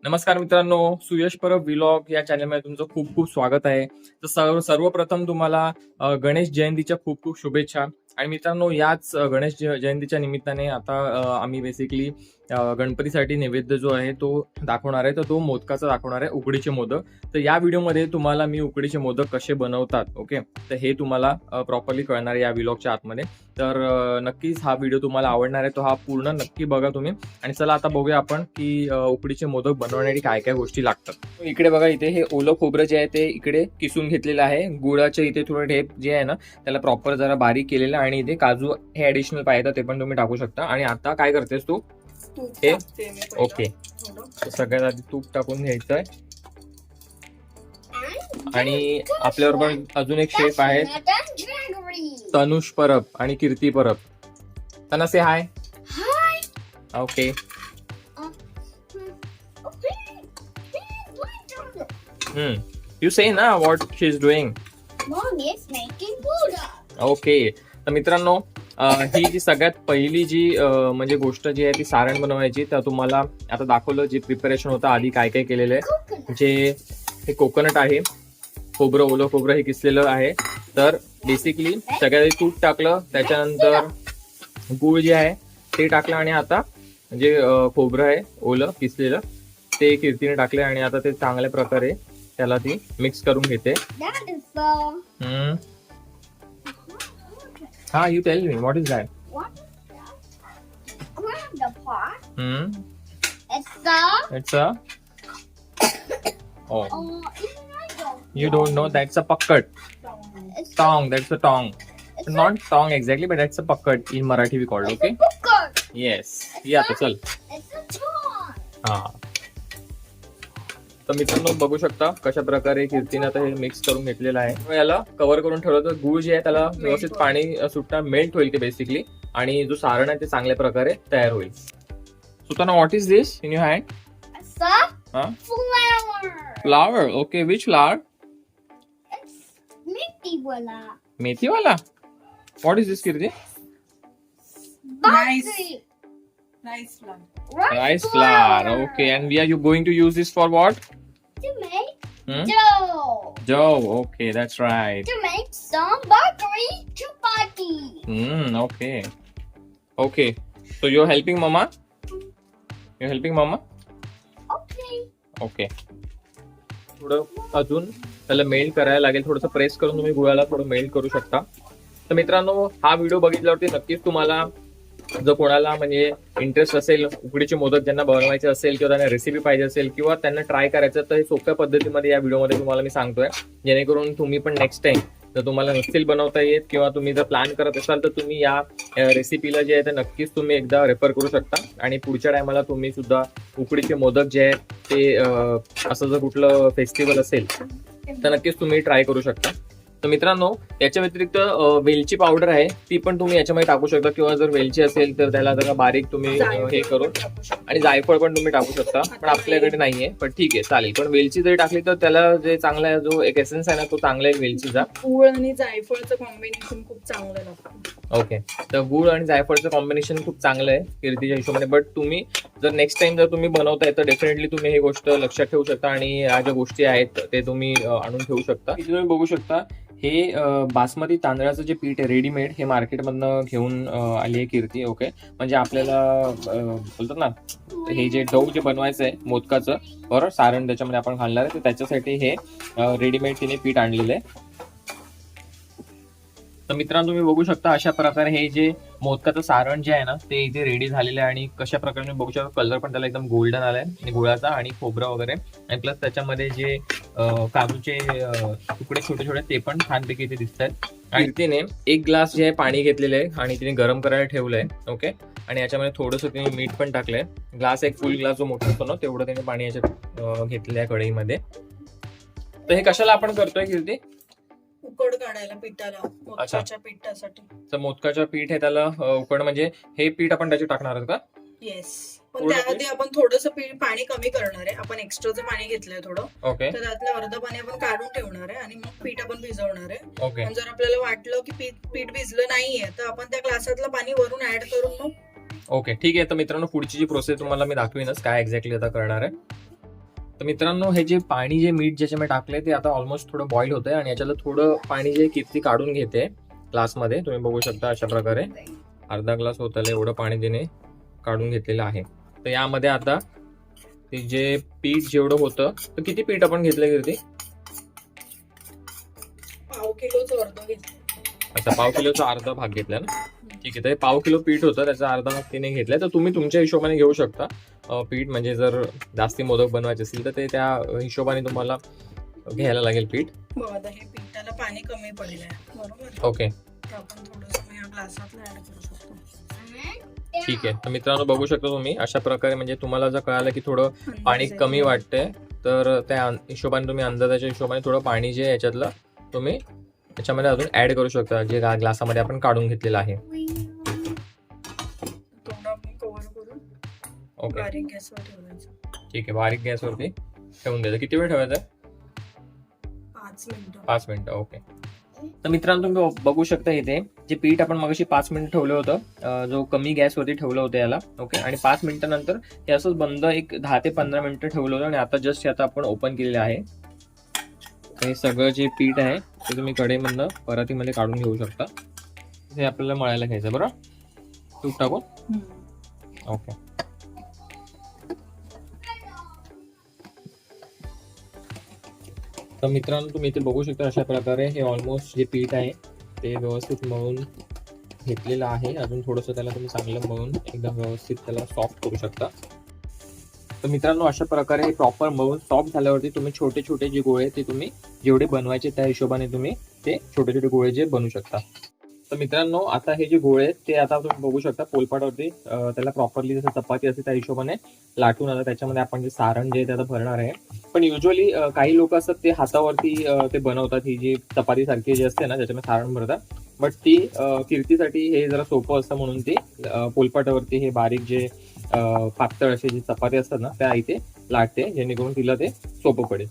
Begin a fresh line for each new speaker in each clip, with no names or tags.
नमस्कार मित्रांनो, सुयश परब व्लॉग या चॅनलमध्ये तुमचं खूप खूप स्वागत आहे. तर सर्वप्रथम तुम्हाला गणेश जयंतीच्या खूप खूप शुभेच्छा. आणि मित्रांनो, याच गणेश जयंतीच्या निमित्ताने आता आम्ही बेसिकली गणपतीसाठी नैवेद्य जो आहे तो दाखवणार आहे. तर तो मोदकाचा दाखवणार आहे, उकडीचे मोदक. तर या व्हिडिओमध्ये तुम्हाला मी उकडीचे मोदक कसे बनवतात, ओके, तर हे तुम्हाला प्रॉपरली कळणार आहे या व्लॉगच्या आतमध्ये. तर नक्कीच हा व्हिडिओ तुम्हाला आवडणार आहे, तो हा पूर्ण नक्की बघा तुम्ही. आणि चला आता बघूया आपण की उकडीचे मोदक बनवण्यासाठी काय काय गोष्टी लागतात. इकडे बघा, इथे हे ओलं खोबरं जे आहे ते इकडे किसून घेतलेलं आहे. गुळाचे इथे थोडं ढेप जे आहे ना त्याला प्रॉपर जरा बारीक केलेलं आहे. आणि इथे काजू हे ऍडिशनल पाहिजे ते पण तुम्ही टाकू शकता. आणि आता काय करतेस तू? हे ओके, सगळ्यात आधी तूप टाकून घ्यायचंय. आणि आपल्याबरोबर अजून एक शेफ आहेत, तनुष परब आणि कीर्ती परब. त्यांना से हाय. ओके. You say ना what she is doing.
Mommy is making Buddha.
Okay. तर मित्रांनो, ही जी सगळ्यात पहिली जी म्हणजे गोष्ट जी आहे ती सारण बनवायची. तर तुम्हाला आता दाखवलं जे प्रिपरेशन होतं आधी काय काय केलेलं आहे. जे हे कोकोनट आहे, खोबरं, ओलं खोबरं हे किसलेलं आहे. तर बेसिकली सगळ्यात आधी तूप टाकलं, त्याच्यानंतर गूळ जे आहे ते टाकलं. आणि आता जे खोबरं आहे ओलं किसलेलं ते कीर्तीने टाकले. आणि आता ते चांगल्या प्रकारे त्याला ती मिक्स करून घेते.
That is the.
हा, you tell me what is that?
What is that? Grab the pot. It's the.
It's a oh,
Even I don't.
you don't know, that's a pakkad.
It's
Tong, that's a tong.
It's
Not tong exactly, but that's a pakkad in Marathi we call it, okay?
cooker.
Yes. या आता चल.
It's a toy.
हा. तर मित्रांनो बघू शकता कशा प्रकारे कीर्तीने आता हे मिक्स करून घेतलेलं आहे. मग याला कव्हर करून ठेवलं तर गूळ जे आहे त्याला व्यवस्थित पाणी सुटता मेल्ट होईल ते बेसिकली. आणि जो सारण आहे ते चांगल्या प्रकारे तयार होईल. सुताना, what is this in your hand?
It's a
हा,
flower.
Flower. Okay, which flower?
It's Mickey Walla.
मेथीवाला. What is this Kirti?
Bugsy.
Rice flour.
Rice flour. Okay, and we are you going to use this for what?
To make
Hmm?
dough.
Dough. Okay, that's right.
To make some buttery chapati.
Okay. Okay. So you're helping mama? You're helping mama?
Okay.
Okay. थोडं अजून त्याला melt करायला लागेल. थोडंसं press करून तुम्ही गुळाला थोडं मेल्ट करू शकता. तर मित्रांनो, हा व्हिडिओ बघितल्यावरती नक्कीच तुम्हाला जर कोणाला म्हणजे इंटरेस्ट असेल उकडीचे मोदक ज्यांना बनवायचे असेल किंवा त्यांना रेसिपी पाहिजे असेल किंवा त्यांना ट्राय करायचं, तर हे सोप्या पद्धतीमध्ये या व्हिडिओमध्ये तुम्हाला मी सांगतोय. जेणेकरून तुम्ही पण नेक्स्ट टाइम जर तुम्हाला नसतील बनवता येत किंवा तुम्ही जर प्लॅन करत असाल तर तुम्ही या रेसिपीला जे आहे ते नक्कीच तुम्ही एकदा रेफर करू शकता. आणि पुढच्या टायमाला तुम्ही सुद्धा उकडीचे मोदक जे आहेत ते असं जर कुठलं फेस्टिवल असेल तर नक्कीच तुम्ही ट्राय करू शकता. तर मित्रांनो, याच्या व्यतिरिक्त वेलची पावडर आहे ती पण तुम्ही याच्यामध्ये टाकू शकता. किंवा जर वेलची असेल तर त्याला जरा बारीक तुम्ही हे करून, आणि जायफळ पण तुम्ही टाकू शकता. पण आपल्याकडे नाहीये, पण ठीक आहे चालेल. पण वेलची जरी टाकली तर त्याला जे चांगला जो एक एसेन्स आहे ना तो चांगला आहे वेलचीचा.
गूळ आणि जायफळचं कॉम्बिनेशन खूप चांगलं लागतं.
ओके, तर गूळ आणि जायफळचं कॉम्बिनेशन खूप चांगलं आहे कीर्तीच्या हिशोबाने. बट तुम्ही जर नेक्स्ट टाइम जर तुम्ही बनवताय तर डेफिनेटली तुम्ही ही गोष्ट लक्षात ठेवू शकता. आणि या ज्या गोष्टी आहेत ते तुम्ही आणून ठेवू शकता. इथे तुम्ही बघू शकता हे बासमती तांदळाचं जे पीठ आहे रेडीमेड, हे मार्केटमधनं घेऊन आली आहे कीर्ती. ओके, म्हणजे आपल्याला बोलतात ना हे जे डो जे बनवायचं आहे मोदकाचं, बरोबर, सारण त्याच्यामध्ये आपण घालणार आहे, तर त्याच्यासाठी हे रेडीमेड तिने पीठ आणलेलं आहे. तर मित्रांनो, तुम्ही बघू शकता अशा प्रकारे हे जे मोदकाचं सारण जे आहे ना ते इथे रेडी झालेलं आहे. आणि कशा प्रकारे तुम्ही बघू शकता कलर पण त्याला एकदम गोल्डन आलाय आणि गुळाचा आणि खोबरं वगैरे. आणि प्लस त्याच्यामध्ये जे काजूचे तुकडे छोटे छोटे ते पण छानपैकी इथे दिसत आहेत. आणि तिने एक ग्लास जे आहे पाणी घेतलेलं आहे आणि तिने गरम करायला ठेवलंय. ओके, आणि याच्यामध्ये थोडंसं तिने मीठ पण टाकलंय. ग्लास एक फुल ग्लास जो मोठा असतो ना तेवढं तिने पाणी याच्यात घेतलेलं आहे कढईमध्ये. तर हे कशाला आपण करतोय कीर्ती?
उकड काढायला पिठाला, मोदकाच्या पिठासाठी.
तर मोदकाचं पीठ आहे त्याला उकड, म्हणजे हे पीठ आपण त्याच्यात टाकणार आहोत का?
येस, पण त्याआधी आपण थोडंसं पाणी कमी करणार आहे. आपण एक्स्ट्राचं पाणी घेतलंय थोडं.
ओके,
तर त्यातलं अर्ध पाणी आपण काढून ठेवणार आहे आणि मग पीठ आपण भिजवणार आहे.
ओके,
पण जर आपल्याला वाटलं की पीठ भिजलं नाहीये तर आपण त्या ग्लासातलं पाणी वरून ऍड करून मग
ओके, ठीक आहे. तर मित्रांनो, पुढची जी प्रोसेस तुम्हाला मी दाखवीनच काय एक्झॅक्टली आता करणार आहे. तर मित्रांनो हे जे पाणी जे मीठ ज्याच्यामध्ये टाकले ते आता ऑलमोस्ट थोडं बॉईल होतंय आणि याच्यातलं थोडं पाणी जे कीर्ती काढून घेते ग्लासमध्ये, तुम्ही बघू शकता अशा प्रकारे अर्धा ग्लास होताला एवढं पाणी तिने काढून घेतलेलं आहे. तर यामध्ये आता ते जे पीठ जेवढं होतं, तर किती पीठ आपण घेतलं कीर्ती?
पाव किलोचं अर्ध घेतलं.
अच्छा, पाव किलोचा अर्धा भाग घेतला ना. ठीक आहे, तर पाव किलो पीठ होतं त्याचा अर्धा भाग तिने घेतलाय. तर तुम्ही तुमच्या हिशोबाने घेऊ शकता पीठ, म्हणजे जर जास्ती मोदक बनवायचे असतील तर ते त्या हिशोबाने तुम्हाला घ्यायला लागेल पीठ.
बघा आता हे पिठाला पाणी कमी पडलंय, बरोबर.
ओके,
तर आपण थोडंसं या ग्लासातलं ऍड करू शकतो.
ठीक आहे. तर मित्रांनो बघू शकता तुम्ही अशा प्रकारे, म्हणजे तुम्हाला जर कळालं की थोडं पाणी कमी वाटतंय तर त्या हिशोबाने तुम्ही अंदाजाच्या हिशोबाने थोडं पाणी जे याच्यातलं तुम्ही त्याच्यामध्ये अजून ऍड करू शकता, जे ग्लासामध्ये आपण काढून घेतलेलं आहे.
थोडं आपण कव्हर करून
ओके,
बारीक गॅसवर ठेवायचं.
ठीक आहे. बारीक गॅसवरती ठेवून द्यायचं. किती वेळ ठेवायचं?
5 मिनिटं.
5 मिनिटं. ओके. तर मित्रांनो तुम्ही बघू शकता इथे जे पीठ आपण मगाशी 5 मिनिटं ठेवलं होतं, जो कमी गॅसवरती ठेवलं होतं याला. ओके, आणि 5 मिनिटानंतर हे असंच बंद एक 10 ते 15 मिनिटं ठेवलं होतं आणि आता जस्ट आता आपण ओपन केलेलं आहे. हे सगळं जे पीठ आहे ते तुम्ही कढईमधनं परातीमध्ये काढून घेऊ शकता. हे आपल्याला मळायला घ्यायचं, बरं तूप टाकून. ओके, तर मित्रांनो तुम्ही इथे बघू शकता अशा प्रकारे हे ऑलमोस्ट जे पीठ आहे ते व्यवस्थित मळून घेतलेलं आहे. अजून थोडंसं त्याला तुम्ही चांगलं मळून एकदम व्यवस्थित त्याला सॉफ्ट करू शकता. तर मित्रांनो अशा प्रकारे हे प्रॉपर मळून सॉफ्ट झाल्यावरती तुम्ही छोटे छोटे जे गोळे ते तुम्ही जेवढे बनवायचे त्या हिशोबाने तुम्ही ते छोटे छोटे गोळे जे बनवू शकता. तर मित्रांनो आता हे जे गोळे आहेत ते आता तुम्ही बघू शकता पोलपाटावरती त्याला प्रॉपरली जसं चपाती असते त्या हिशोबाने लाटून आता त्याच्यामध्ये आपण जे सारण जे त्याला भरणार आहे. पण युजली काही लोक असतात ते हातावरती ते बनवतात, ही जी चपाती सारखी जे असते ना त्याच्यामध्ये सारण भरतात. बट ती कीर्तीसाठी हे जरा सोपं असतं म्हणून ती पोलपाटावरती हे बारीक जे पातळ असे जे चपाती असतात ना त्या इथे लाटते, जेणेकरून तिला ते सोपं पडेल.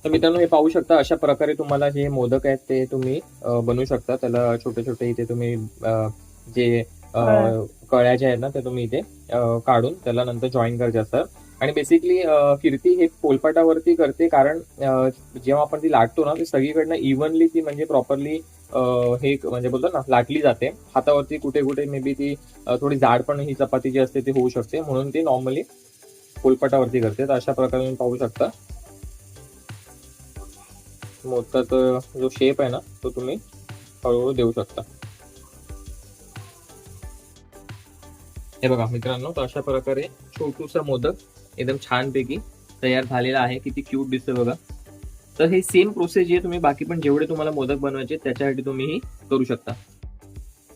तर मित्रांनो हे पाहू शकता अशा प्रकारे तुम्हाला जे मोदक आहेत ते तुम्ही बनवू शकता. त्याला छोटे छोटे इथे तुम्ही जे कळ्या ज्या आहेत ना त्या तुम्ही इथे काढून त्याला नंतर जॉईन करायचे असतात. आणि बेसिकली कीर्ती हे पोलपाटावरती करते कारण जेव्हा आपण ती लाटतो ना ती सगळीकडनं इव्हनली ती म्हणजे प्रॉपरली हे म्हणजे बोलतो ना लाटली जाते. हातावरती कुठे कुठे मे बी ती थोडी जाड पण ही चपाती जी असते ती होऊ शकते, म्हणून ती नॉर्मली पोलपाटावरती करते. तर अशा प्रकारे तुम्ही पाहू शकता मोदकाचा जो शेप आहे ना तो तुम्ही हळूहळू देऊ शकता. हे बघा मित्रांनो, तर अशा प्रकारे छोटूसा मोदक एकदम छानपैकी तयार झालेला आहे. किती क्यूट दिसते बघा. तर हे सेम प्रोसेस जे तुम्ही बाकी पण जेवढे तुम्हाला मोदक बनवायचे त्याच्यासाठी तुम्ही ही करू शकता.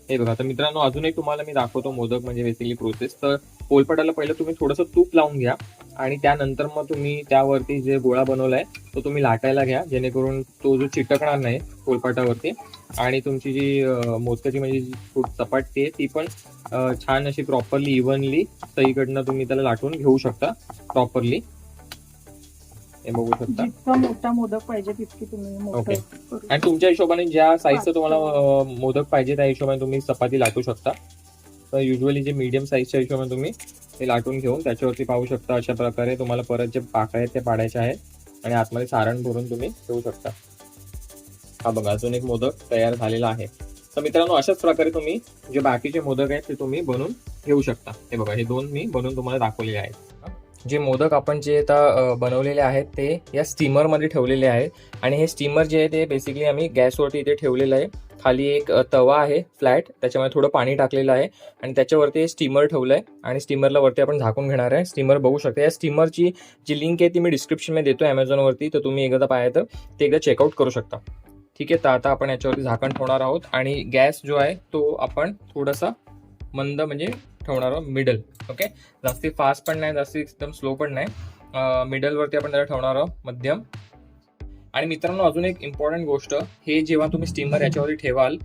हे बघा, तर मित्रांनो अजून एक तुम्हाला मी दाखवतो मोदक म्हणजे बेसिकली प्रोसेस. तर पोलपाटाला पहिलं तुम्ही थोडंसं तूप लावून घ्या आणि त्यानंतर मग तुम्ही त्यावरती जे गोळा बनवलाय तो तुम्ही लाटायला घ्या, जेणेकरून तो जो चिटकणार नाही पोलपाटावरती आणि तुमची जी मोदकाची म्हणजे जी चपाती आहे ती पण छान अशी प्रॉपरली इव्हनली सगळीकडनं तुम्ही त्याला लाटून घेऊ शकता प्रॉपरली. हे बघू शकता.
जितका मोठा मोदक पाहिजे तितकी तुम्ही मोठं
ओके.
करू.
आणि तुमच्या हिशोबाने ज्या साईजचं तुम्हाला मोदक पाहिजे त्या हिशोबाने तुम्ही चपाती लाटू शकता. तर युजली जे मीडियम साईजच्या हिशोबाने तुम्ही ते लाटून घेऊन त्याच्यावरती पाहू शकता अशा प्रकारे तुम्हाला परत जे पाकळ्या आहेत ते पाडायचे आहेत आणि आतमध्ये सारण भरून तुम्ही ठेवू शकता. हा बघा अजून एक मोदक तयार झालेला आहे. तर मित्रांनो अशाच प्रकारे तुम्ही जे बाकीचे मोदक आहेत ते तुम्ही बनवून घेऊ शकता. हे बघा हे दोन मी बनवून तुम्हाला दाखवलेले आहेत. जे मोदक आपण जे आता बनवलेले आहेत ते या स्टीमरमध्ये ठेवलेले आहेत आणि हे स्टीमर जे आहे ते बेसिकली आम्ही गॅसवरती इथे ठेवलेलं आहे. खाली एक तवा आहे फ्लॅट, त्याच्यामध्ये थोडं पाणी टाकलेलं आहे आणि त्याच्यावरती स्टीमर ठेवलंय आणि स्टीमरला वरती आपण झाकून घेणार आहे. स्टीमर बघू शकता. या स्टीमरची जी लिंक आहे ती मी डिस्क्रिप्शनमध्ये देतो Amazonवरती, तर तुम्ही एकदा पाहिजे तर ते एकदा चेकआउट करू शकता. ठीक आहे, तर आता आपण याच्यावरती झाकण ठेवणार आहोत आणि गॅस जो आहे तो आपण थोडासा मंद म्हणजे ठेवणार आहोत, मिडल. ओके, जास्ती फास्ट पण नाही जास्ती एकदम स्लो पण नाही, मिडलवरती आपण त्याला ठेवणार आहोत, मध्यम. आणि मित्रांनो अजून एक इम्पॉर्टंट गोष्ट, हे जेव्हा तुम्ही स्टीमर याच्यावरती ठेवाल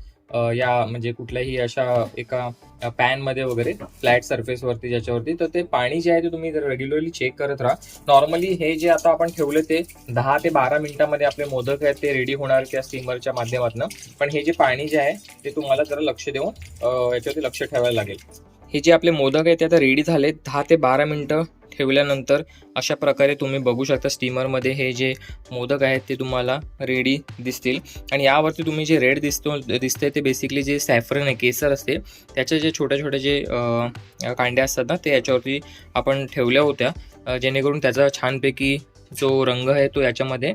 या म्हणजे कुठल्याही अशा एका पॅनमध्ये वगैरे फ्लॅट सरफेसवरती ज्याच्यावरती, तर ते पाणी जे आहे ते तुम्ही रेग्युलरली चेक करत राहा. नॉर्मली हे जे आता आपण ठेवले ते 10 ते 12 मिनिटांमध्ये आपले मोदक आहेत ते रेडी होणार त्या स्टीमरच्या माध्यमातून. पण हे जे पाणी जे आहे ते तुम्हाला जरा लक्ष देऊन याच्यावरती लक्ष ठेवायला लागेल. हे जे आपले मोदक आहेत ते आता रेडी झाले. 10 ते 12 मिनिटं ठेवल्यानंतर अशा प्रकारे तुम्ही बघू शकता स्टीमरमध्ये हे जे मोदक आहेत ते तुम्हाला रेडी दिसतील. आणि यावरती तुम्ही जे रेड दिसते ते बेसिकली जे सॅफ्रन आहे, केसर असते, त्याचे जे छोटे छोटे जे कांड्या असतात ना, ते याच्यावरती आपण ठेवल्या होत्या, जेणेकरून त्याचा छानपैकी जो रंग आहे तो याच्यामध्ये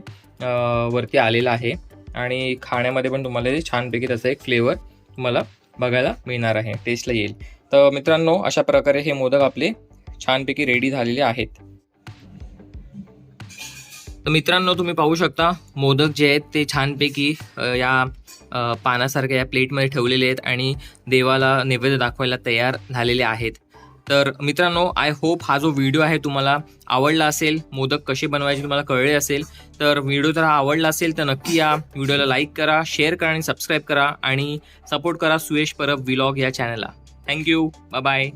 वरती आलेला आहे. आणि खाण्यामध्ये पण तुम्हाला ते छानपैकी त्याचा एक फ्लेवर तुम्हाला बघायला मिळणार आहे, टेस्टला येईल. तर मित्रांनो, अशा प्रकारे हे मोदक आपले छानपैकी रेडी झालेले आहेत. तर मित्रांनो, तुम्ही पाहू शकता मोदक जे आहेत ते छानपैकी या पानासारख्या या प्लेटमध्ये ठेवलेले आहेत आणि देवाला नैवेद्य दाखवायला तयार झालेले आहेत. तर मित्रांनो, आय होप हा जो व्हिडिओ आहे तुम्हाला आवडला असेल, मोदक कसे बनवायचे तुम्हाला कळले असेल. तर व्हिडिओ जर आवडला असेल तर नक्की या व्हिडिओला लाईक करा, शेअर करा आणि सबस्क्राईब करा आणि सपोर्ट करा सुयश परब व्लॉग या चॅनलला. Thank you, bye bye.